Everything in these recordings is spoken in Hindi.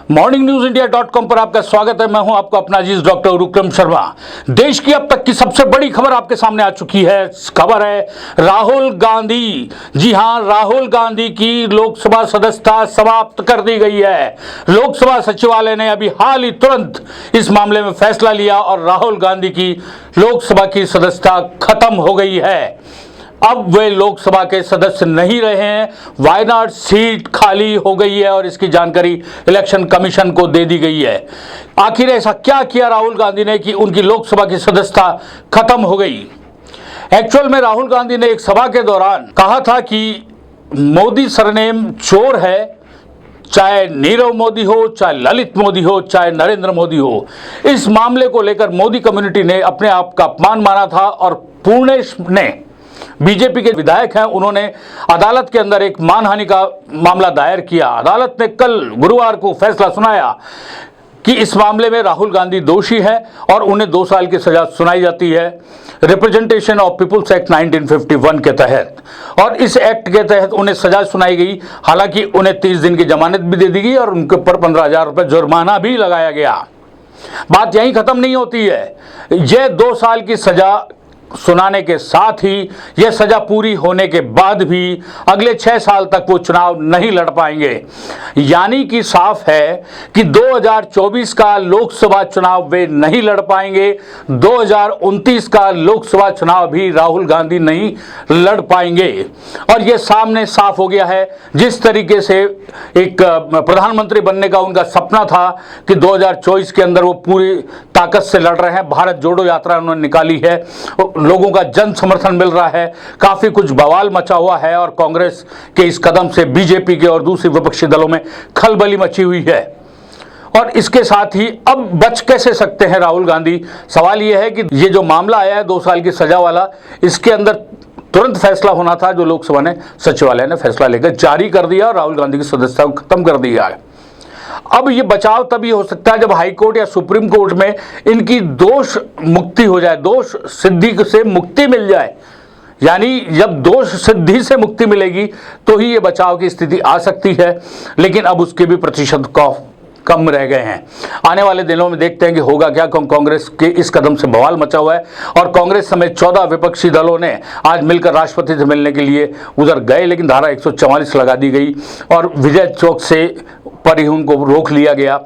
morningnews.india.com पर आपका स्वागत है। मैं हूं आपका अपना अजीज डॉक्टर उरुक्रम शर्मा। देश की अब तक की सबसे बड़ी खबर आपके सामने आ चुकी है। खबर है राहुल गांधी। जी हां, राहुल गांधी की लोकसभा सदस्यता समाप्त कर दी गई है। लोकसभा सचिवालय ने अभी हाल ही तुरंत इस मामले में फैसला लिया और राहुल गांधी की लोकसभा की सदस्यता खत्म हो गई है। अब वे लोकसभा के सदस्य नहीं रहे हैं। वायनाड सीट खाली हो गई है और इसकी जानकारी इलेक्शन कमीशन को दे दी गई है। आखिर ऐसा क्या किया राहुल गांधी ने कि उनकी लोकसभा की सदस्यता खत्म हो गई? एक्चुअल में राहुल गांधी ने एक सभा के दौरान कहा था कि मोदी सरनेम चोर है, चाहे नीरव मोदी हो, चाहे ललित मोदी हो, चाहे नरेंद्र मोदी हो। इस मामले को लेकर मोदी कम्युनिटी ने अपने आप का अपमान माना था और पूर्णेश ने, बीजेपी के विधायक हैं, उन्होंने अदालत के अंदर एक मानहानि का मामला दायर किया। अदालत ने कल गुरुवार को फैसला सुनाया कि इस मामले में राहुल गांधी दोषी है और उन्हें 2 साल की सजा सुनाई जाती है रिप्रेजेंटेशन ऑफ पीपुल्स एक्ट 1951 के तहत। और इस एक्ट के तहत उन्हें सजा सुनाई गई। हालांकि उन्हें 30 दिन की जमानत भी दे दी गई और उनके ऊपर 15,000 रुपये जुर्माना भी लगाया गया। बात यहीं खत्म नहीं होती है। यह 2 साल की सजा सुनाने के साथ ही यह सजा पूरी होने के बाद भी अगले 6 साल तक वो चुनाव नहीं लड़ पाएंगे। यानी कि साफ है कि 2024 का लोकसभा चुनाव वे नहीं लड़ पाएंगे। 2029 का लोकसभा चुनाव भी राहुल गांधी नहीं लड़ पाएंगे। और यह सामने साफ हो गया है। जिस तरीके से एक प्रधानमंत्री बनने का उनका सपना था कि 2024 के अंदर वो पूरी ताकत से लड़ रहे हैं। भारत जोड़ो यात्रा उन्होंने निकाली है, लोगों का जन समर्थन मिल रहा है, काफी कुछ बवाल मचा हुआ है और कांग्रेस के इस कदम से बीजेपी के और दूसरी विपक्षी दलों में खलबली मची हुई है। और इसके साथ ही अब बच कैसे सकते हैं राहुल गांधी? सवाल यह है कि ये जो मामला आया है 2 साल की सजा वाला, इसके अंदर तुरंत फैसला होना था, जो लोकसभा ने, सचिवालय ने फैसला लेकर जारी कर दिया और राहुल गांधी की सदस्यता को खत्म कर दिया है। अब ये बचाव तभी हो सकता है जब हाईकोर्ट या सुप्रीम कोर्ट में इनकी दोष मुक्ति हो जाए, दोष सिद्धि से मुक्ति मिल जाए। यानी जब दोष सिद्धि से मुक्ति मिलेगी तो ही ये बचाव की स्थिति आ सकती है। लेकिन अब उसके भी प्रतिशत कम रह गए हैं। आने वाले दिनों में देखते हैं कि होगा क्या। कांग्रेस के इस कदम से बवाल मचा हुआ है और कांग्रेस समेत 14 विपक्षी दलों ने आज मिलकर राष्ट्रपति से मिलने के लिए उधर गए, लेकिन धारा 144 लगा दी गई और विजय चौक से पर ही उनको रोक लिया गया।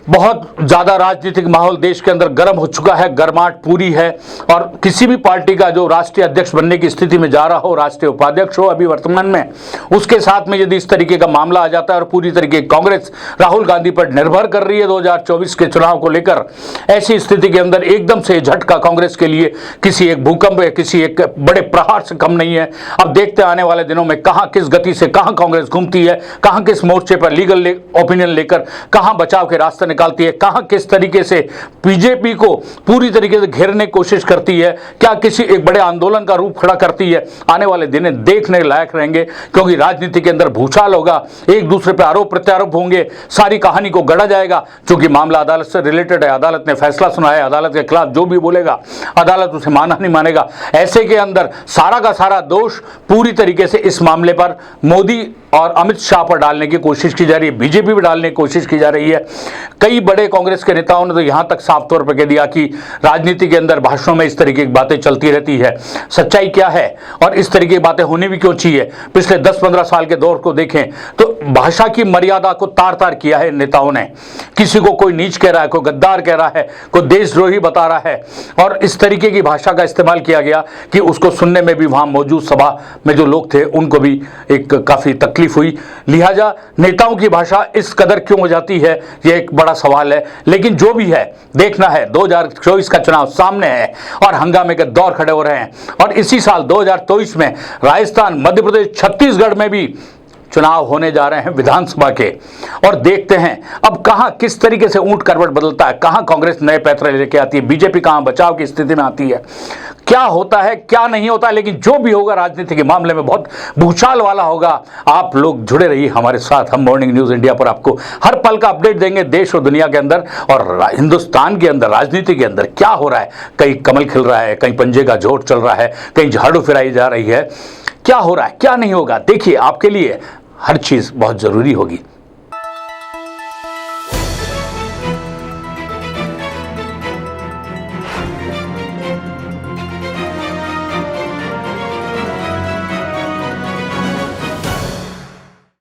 बहुत ज़्यादा राजनीतिक माहौल देश के अंदर गर्म हो चुका है, गर्माहट पूरी है। और किसी भी पार्टी का जो राष्ट्रीय अध्यक्ष बनने की स्थिति में जा रहा हो, राष्ट्रीय उपाध्यक्ष हो अभी वर्तमान में, उसके साथ में यदि इस तरीके का मामला आ जाता है और पूरी तरीके कांग्रेस राहुल गांधी पर निर्भर कर रही है 2024 के चुनाव को लेकर, ऐसी स्थिति के अंदर एकदम से झटका कांग्रेस के लिए किसी एक भूकंप या किसी एक बड़े प्रहार से कम नहीं है। अब देखते हैं आने वाले दिनों में कहाँ किस गति से कहाँ कांग्रेस घूमती है, कहाँ किस मोर्चे पर लीगल ओपिनियन लेकर कहाँ बचाव के रास्ते निकालती है, कहां किस तरीके से बीजेपी को पूरी तरीके से घेरने की कोशिश करती है, क्या किसी एक बड़े आंदोलन का रूप खड़ा करती है। आने वाले दिन देखने लायक रहेंगे, क्योंकि राजनीति के अंदर भूचाल होगा, एक दूसरे पर आरोप प्रत्यारोप होंगे, सारी कहानी को गढ़ा जाएगा। क्योंकि मामला अदालत से रिलेटेड है, अदालत ने फैसला सुनाया है, अदालत के खिलाफ जो भी बोलेगा अदालत उसे माना नहीं मानेगा। ऐसे के अंदर सारा का सारा दोष पूरी तरीके से इस मामले पर मोदी और अमित शाह पर डालने की कोशिश की जा रही है, बीजेपी पर डालने की कोशिश की जा रही है। कई बड़े कांग्रेस के नेताओं ने तो यहां तक साफ तौर पर कह दिया कि राजनीति के अंदर भाषणों में इस तरीके की बातें चलती रहती है, सच्चाई क्या है और इस तरीके की बातें होनी भी क्यों चाहिए। पिछले 10-15 साल के दौर को देखें तो भाषा की मर्यादा को तार तार किया है नेताओं ने। किसी को कोई नीच कह रहा है, कोई गद्दार कह रहा है, कोई देशद्रोही बता रहा है और इस तरीके की भाषा का इस्तेमाल किया गया कि उसको सुनने में भी वहां मौजूद सभा में जो लोग थे उनको भी एक काफी तकलीफ हुई। लिहाजा नेताओं की भाषा इस कदर क्यों हो जाती है, यह एक बड़ा सवाल है। लेकिन जो भी है देखना है, 2024 का चुनाव सामने है और हंगामे के दौर खड़े हो रहे हैं। और इसी साल 2023 में राजस्थान, मध्य प्रदेश, छत्तीसगढ़ में भी चुनाव होने जा रहे हैं विधानसभा के। और देखते हैं अब कहां किस तरीके से ऊंट करवट बदलता है, कहां कांग्रेस नए पैतरे लेके आती है, बीजेपी कहां बचाव की स्थिति में आती है, क्या होता है क्या नहीं होता है। लेकिन जो भी होगा राजनीति के मामले में बहुत भूचाल वाला होगा। आप लोग जुड़े रहिए हमारे साथ। हम मॉर्निंग न्यूज इंडिया पर आपको हर पल का अपडेट देंगे, देश और दुनिया के अंदर और हिंदुस्तान के अंदर राजनीति के अंदर क्या हो रहा है। कहीं कमल खिल रहा है, कहीं पंजे का जोर चल रहा है, कहीं झाड़ू फिराई जा रही है, क्या हो रहा है क्या नहीं होगा। देखिए आपके लिए हर चीज बहुत जरूरी होगी।